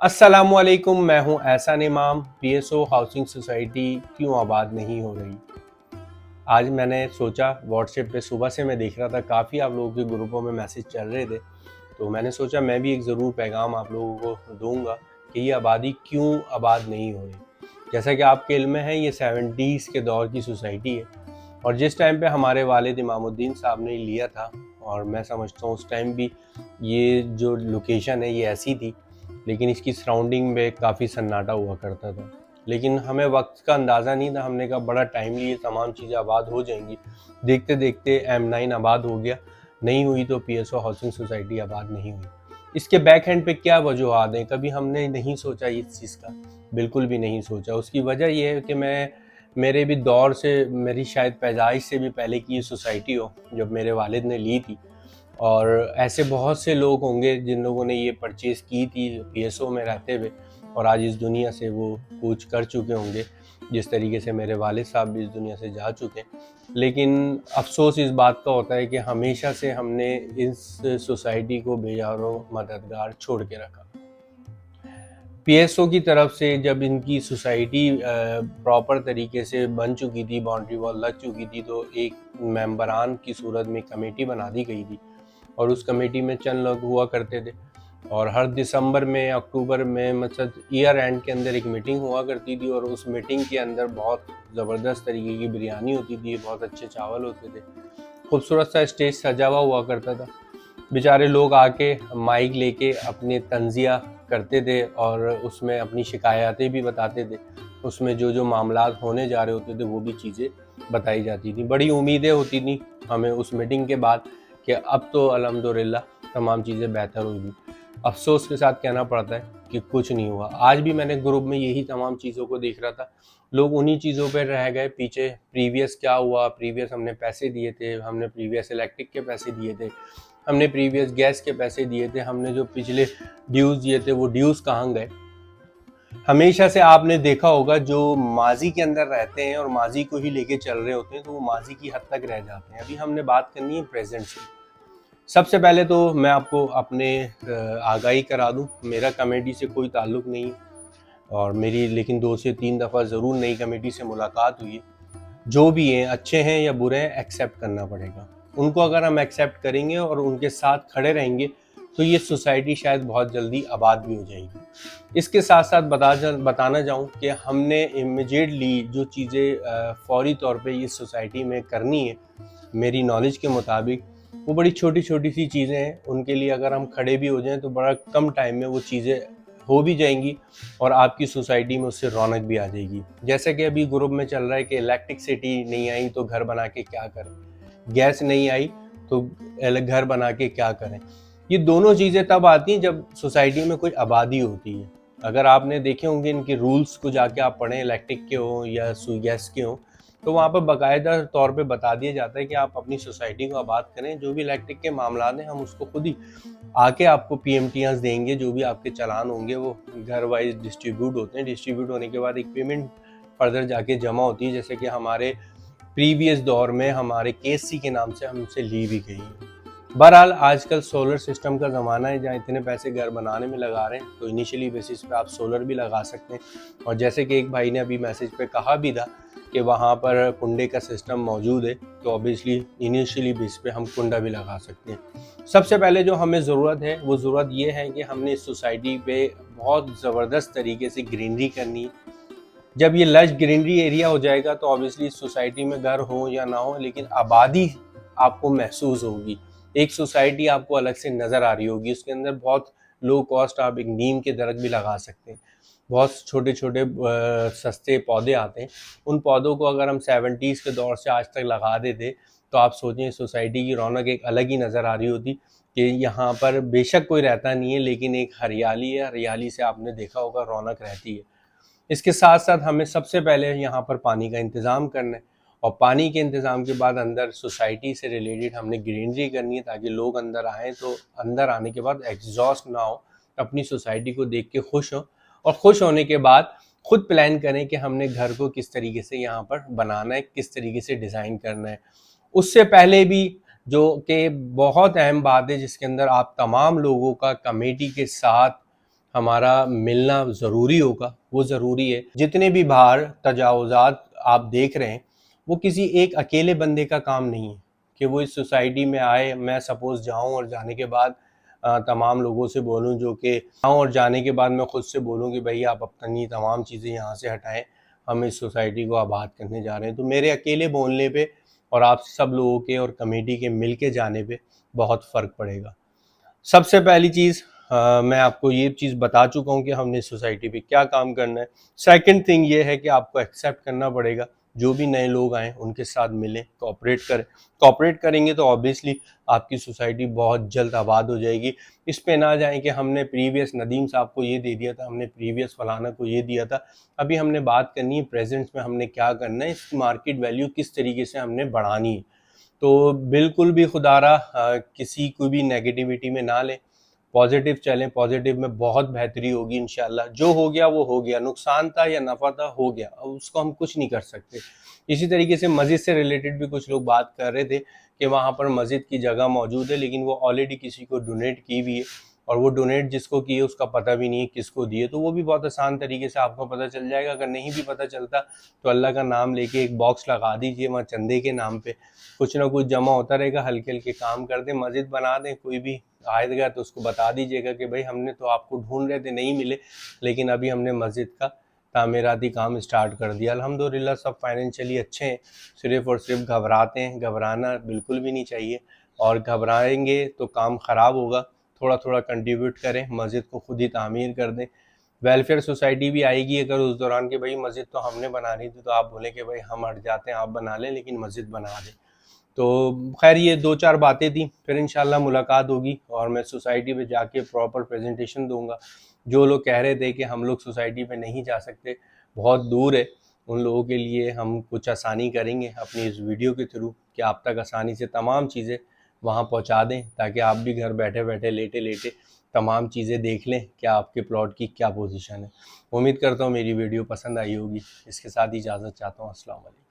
अस्सलामुअलैकुम, मैं हूं एहसान इमाम। पीएसओ हाउसिंग सोसाइटी क्यों आबाद नहीं हो रही। आज मैंने सोचा, व्हाट्सएप पे सुबह से मैं देख रहा था काफ़ी आप लोगों के ग्रुपों में मैसेज चल रहे थे, तो मैंने सोचा मैं भी एक ज़रूर पैगाम आप लोगों को दूंगा कि ये आबादी क्यों आबाद नहीं हो रही। जैसा कि आपके इल्म में है, ये 70s के दौर की सोसाइटी है और जिस टाइम पे हमारे वालिद इमामुद्दीन साहब ने लिया था, और मैं समझता हूँ उस टाइम भी ये जो लोकेशन है ये ऐसी थी, लेकिन इसकी सराउंडिंग में काफ़ी सन्नाटा हुआ करता था। लेकिन हमें वक्त का अंदाज़ा नहीं था, हमने कहा बड़ा टाइमली ये तमाम चीज़ें आबाद हो जाएंगी। देखते देखते M9 आबाद हो गया, नहीं हुई तो पीएसओ हाउसिंग सोसाइटी आबाद नहीं हुई। इसके बैक हैंड पे क्या वजूहत हैं, कभी हमने नहीं सोचा इस चीज़ का, बिल्कुल भी नहीं सोचा। उसकी वजह यह है कि मेरे भी दौर से, मेरी शायद पैदाइश से भी पहले की ये सोसाइटी हो जब मेरे वालिद ने ली थी, और ऐसे बहुत से लोग होंगे जिन लोगों ने ये परचेज़ की थी पीएसओ में रहते हुए और आज इस दुनिया से वो कूच कर चुके होंगे, जिस तरीके से मेरे वालिद साहब भी इस दुनिया से जा चुके हैं। लेकिन अफ़सोस इस बात का होता है कि हमेशा से हमने इस सोसाइटी को बेयारो मददगार छोड़ के रखा। पीएसओ की तरफ से जब इनकी सोसाइटी प्रॉपर तरीके से बन चुकी थी, बाउंड्री वॉल लग चुकी थी, तो एक मेंबरान की सूरत में कमेटी बना दी गई थी और उस कमेटी में चंद लोग हुआ करते थे और हर दिसंबर में, अक्टूबर में, मतलब ईयर एंड के अंदर एक मीटिंग हुआ करती थी और उस मीटिंग के अंदर बहुत ज़बरदस्त तरीके की बिरयानी होती थी, बहुत अच्छे चावल होते थे, खूबसूरत सा स्टेज सजा हुआ करता था। बेचारे लोग आके माइक लेके अपने तंज़िया करते थे और उसमें अपनी शिकायतें भी बताते थे। उसमें जो जो मामलात होने जा रहे होते थे वो भी चीज़ें बताई जाती थी। बड़ी उम्मीदें होती थी हमें उस मीटिंग के बाद कि अब तो अल्हम्दुलिल्लाह तमाम चीज़ें बेहतर होगी। अफ़सोस के साथ कहना पड़ता है कि कुछ नहीं हुआ। आज भी मैंने ग्रुप में यही तमाम चीज़ों को देख रहा था। लोग उन्हीं चीज़ों पे रह गए पीछे। प्रीवियस क्या हुआ, प्रीवियस हमने पैसे दिए थे, हमने प्रीवियस इलेक्ट्रिक के पैसे दिए थे, हमने प्रीवियस गैस के पैसे दिए थे, हमने जो पिछले ड्यूज़ दिए थे वो ड्यूज़ कहाँ गए। हमेशा से आपने देखा होगा जो माजी के अंदर रहते हैं और माजी को ही लेके चल रहे होते हैं तो वो माजी की हद तक रह जाते हैं। अभी हमने बात करनी है प्रेजेंट से। सबसे पहले तो मैं आपको अपने आगाही करा दूं, मेरा कमेटी से कोई ताल्लुक़ नहीं और मेरी लेकिन 2 से 3 दफ़ा ज़रूर नई कमेटी से मुलाकात हुई है। जो भी हैं, अच्छे हैं या बुरे हैं, एक्सेप्ट करना पड़ेगा। उनको अगर हम एक्सेप्ट करेंगे और उनके साथ खड़े रहेंगे तो ये सोसाइटी शायद बहुत जल्दी आबाद भी हो जाएगी। इसके साथ साथ बताना चाहूँ कि हमने इमीडिएटली जो चीज़ें फ़ौरी तौर पे इस सोसाइटी में करनी है, मेरी नॉलेज के मुताबिक वो बड़ी छोटी छोटी सी चीज़ें हैं। उनके लिए अगर हम खड़े भी हो जाएं तो बड़ा कम टाइम में वो चीज़ें हो भी जाएंगी और आपकी सोसाइटी में उससे रौनक भी आ जाएगी। जैसे कि अभी ग्रुप में चल रहा है कि इलेक्ट्रिसिटी नहीं आई तो घर बना के क्या करें, गैस नहीं आई तो घर बना के क्या करें। ये दोनों चीज़ें तब आती हैं जब सोसाइटी में कोई आबादी होती है। अगर आपने देखे होंगे इनके रूल्स को जाके आप पढ़ें, इलेक्ट्रिक के हों या गैस के हों, तो वहाँ पर बाकायदा तौर पे बता दिया जाता है कि आप अपनी सोसाइटी को आबाद करें। जो भी इलेक्ट्रिक के मामला हैं हम उसको खुद ही आके आपको पीएमटीआर देंगे। जो भी आपके चालान होंगे वो घर वाइज डिस्ट्रीब्यूट होते हैं। डिस्ट्रीब्यूट होने के बाद एक पेमेंट फर्दर जाके जमा होती है, जैसे कि हमारे प्रीवियस दौर में हमारे केसी के नाम से हमसे ली भी गई है। बहरहाल आजकल सोलर सिस्टम का ज़माना है, जहाँ इतने पैसे घर बनाने में लगा रहे हैं तो इनिशियली बेसिस पे आप सोलर भी लगा सकते हैं। और जैसे कि एक भाई ने अभी मैसेज पे कहा भी था कि वहाँ पर कुंडे का सिस्टम मौजूद है, तो ऑब्वियसली इनिशियली बेस पे हम कुंडा भी लगा सकते हैं। सबसे पहले जो हमें ज़रूरत है वो ज़रूरत ये है कि हमने इस सोसाइटी पे बहुत ज़बरदस्त तरीके से ग्रीनरी करनी है। जब ये लश ग्रीनरी एरिया हो जाएगा तो ऑब्वियसली सोसाइटी में घर हो या ना हो, लेकिन आबादी आपको महसूस होगी। एक सोसाइटी आपको अलग से नज़र आ रही होगी, उसके अंदर बहुत लो कॉस्ट आप एक नीम के दरख्त भी लगा सकते हैं। बहुत छोटे छोटे सस्ते पौधे आते हैं। उन पौधों को अगर हम 70s के दौर से आज तक लगा देते तो आप सोचें सोसाइटी की रौनक एक अलग ही नज़र आ रही होती कि यहाँ पर बेशक कोई रहता नहीं है लेकिन एक हरियाली है, हरियाली से आपने देखा होगा रौनक रहती है। इसके साथ साथ हमें सबसे पहले यहाँ पर पानी का इंतज़ाम करना है और पानी के इंतज़ाम के बाद अंदर सोसाइटी से रिलेटेड हमने ग्रीनरी करनी है ताकि लोग अंदर आएँ तो अंदर आने के बाद एग्जॉस्ट ना हो, अपनी सोसाइटी को देख के खुश हों और खुश होने के बाद खुद प्लान करें कि हमने घर को किस तरीके से यहाँ पर बनाना है, किस तरीके से डिज़ाइन करना है। उससे पहले भी जो कि बहुत अहम बात है जिसके अंदर आप तमाम लोगों का कमेटी के साथ हमारा मिलना ज़रूरी होगा, वो ज़रूरी है। जितने भी बाहर तजावुज़ात आप देख रहे हैं, वो किसी एक अकेले बंदे का काम नहीं है कि वो इस सोसाइटी में आए, मैं सपोज़ जाऊँ और जाने के बाद तमाम लोगों से बोलूँ, जो कि आऊँ और जाने के बाद मैं खुद से बोलूँ कि भई आप अपनी तमाम चीज़ें यहाँ से हटाएँ, हम इस सोसाइटी को आबाद करने जा रहे हैं। तो मेरे अकेले बोलने पे और आप सब लोगों के और कमेटी के मिल के जाने पे बहुत फ़र्क पड़ेगा। सबसे पहली चीज़, मैं आपको ये चीज़ बता चुका हूँ कि हमने सोसाइटी पे क्या काम करना है। सेकंड थिंग ये है कि आपको एक्सेप्ट करना पड़ेगा, जो भी नए लोग आएँ उनके साथ मिलें, कोऑपरेट करें। कोऑपरेट करेंगे तो ऑब्वियसली आपकी सोसाइटी बहुत जल्द आबाद हो जाएगी। इस पे ना जाएँ कि हमने प्रीवियस नदीम साहब को ये दे दिया था, हमने प्रीवियस फलाना को ये दिया था। अभी हमने बात करनी है प्रेज़ेंट में हमने क्या करना है, इसकी मार्केट वैल्यू किस तरीके से हमने बढ़ानी है। तो बिल्कुल भी खुदारा किसी को भी नेगेटिविटी में ना लें, पॉजिटिव चलें, पॉजिटिव में बहुत बेहतरी होगी इंशाल्लाह। जो हो गया वो हो गया, नुकसान था या नफ़ा था हो गया, अब उसको हम कुछ नहीं कर सकते। इसी तरीके से मस्जिद से रिलेटेड भी कुछ लोग बात कर रहे थे कि वहाँ पर मस्जिद की जगह मौजूद है, लेकिन वो ऑलरेडी किसी को डोनेट की हुई है, और वो डोनेट जिसको की है उसका पता भी नहीं है किसको दिए। तो वो भी बहुत आसान तरीके से आपको पता चल जाएगा। अगर नहीं भी पता चलता तो अल्लाह का नाम लेके एक बॉक्स लगा दीजिए वहाँ चंदे के नाम पे, कुछ ना कुछ जमा होता रहेगा, हल्के हल्के काम कर दें, मस्जिद बना दें। कोई भी आएगा तो उसको बता दीजिएगा कि भाई हमने तो आपको ढूंढ रहे थे, नहीं मिले, लेकिन अभी हमने मस्जिद का तामीराती काम स्टार्ट कर दिया। अल्हम्दुलिल्लाह सब फाइनेंशियली अच्छे हैं, सिर्फ़ और सिर्फ घबराते हैं। घबराना बिल्कुल भी नहीं चाहिए, और घबराएंगे तो काम ख़राब होगा। थोड़ा थोड़ा कंट्रीब्यूट करें, मस्जिद को खुद ही तामीर कर दें। वेलफेयर सोसाइटी भी आएगी अगर उस दौरान कि भाई मस्जिद तो हमने बनानी थी, तो आप बोलें कि भाई हम हट जाते हैं, आप बना लें, लेकिन मस्जिद बना दें। तो खैर ये 2-4 बातें थी, फिर इंशाल्लाह मुलाकात होगी और मैं सोसाइटी पे जाके प्रॉपर प्रेजेंटेशन दूंगा। जो लोग कह रहे थे कि हम लोग सोसाइटी पे नहीं जा सकते, बहुत दूर है, उन लोगों के लिए हम कुछ आसानी करेंगे अपनी इस वीडियो के थ्रू कि आप तक आसानी से तमाम चीज़ें वहाँ पहुँचा दें, ताकि आप भी घर बैठे बैठे लेटे लेटे तमाम चीज़ें देख लें कि आपके प्लॉट की क्या पोजीशन है। उम्मीद करता हूँ मेरी वीडियो पसंद आई होगी। इसके साथ ही इजाज़त चाहता हूँ। अस्सलाम वालेकुम।